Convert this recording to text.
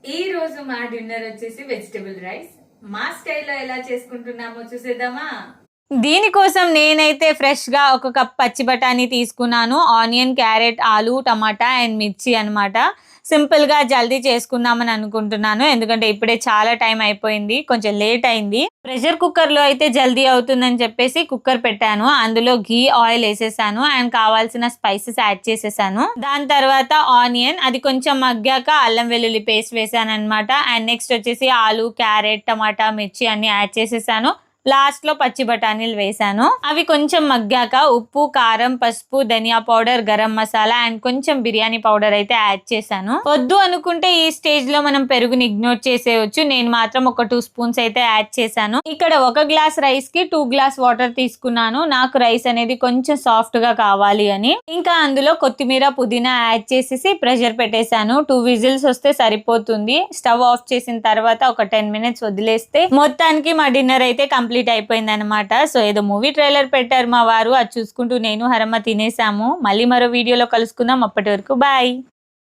ఈ రోజు మా డిన్నర్ వచ్చేసి వెజిటబుల్ రైస్. మా స్టైల్లో ఎలా చేసుకుంటున్నామో చూసేద్దామా. దీనికోసం నేనైతే ఫ్రెష్ గా ఒక కప్ పచ్చి బఠానీ తీసుకున్నాను. ఆనియన్, క్యారెట్, ఆలు, టమాటా అండ్ మిర్చి అనమాట. సింపుల్ గా జల్దీ చేసుకుందామని అనుకుంటున్నాను, ఎందుకంటే ఇప్పుడే చాలా టైం అయిపోయింది, కొంచెం లేట్ అయింది. ప్రెషర్ కుక్కర్ లో అయితే జల్దీ అవుతుందని చెప్పేసి కుక్కర్ పెట్టాను. అందులో ఘీ, ఆయిల్ వేసేసాను అండ్ కావాల్సిన స్పైసెస్ యాడ్ చేసేసాను. దాని తర్వాత ఆనియన్, అది కొంచెం మగ్గాక అల్లం వెల్లుల్లి పేస్ట్ వేసాను అనమాట. అండ్ నెక్స్ట్ వచ్చేసి ఆలు, క్యారెట్, టమాటా, మిర్చి అన్ని యాడ్ చేసేసాను. లాస్ట్ లో పచ్చి బఠానీలు వేసాను. అవి కొంచెం మగ్గాక ఉప్పు, కారం, పసుపు, ధనియా పౌడర్, గరం మసాలా అండ్ కొంచెం బిర్యానీ పౌడర్ అయితే యాడ్ చేశాను. వద్దు అనుకుంటే ఈ స్టేజ్ లో మనం పెరుగుని ఇగ్నోర్ చేసేయచ్చు. నేను మాత్రం ఒక 2 స్పూన్స్ అయితే యాడ్ చేశాను. ఇక్కడ 1 గ్లాస్ రైస్ కి 2 గ్లాస్ వాటర్ తీసుకున్నాను. నాకు రైస్ అనేది కొంచెం సాఫ్ట్ గా కావాలి అని. ఇంకా అందులో కొత్తిమీర, పుదీనా యాడ్ చేసేసి ప్రెషర్ పెట్టేశాను. 2 విజిల్స్ వస్తే సరిపోతుంది. స్టవ్ ఆఫ్ చేసిన తర్వాత ఒక 10 మినిట్స్ వదిలేస్తే మొత్తానికి మా డిన్నర్ అయితే కంప్లీట్ అయిపోయింది అనమాట. సో ఏదో మూవీ ట్రైలర్ పెట్టారు మా వారు, అది చూసుకుంటూ నేను హరమ్మ తినేసాము. మళ్ళీ మరో వీడియోలో కలుసుకుందాం. అప్పటి వరకు బాయ్.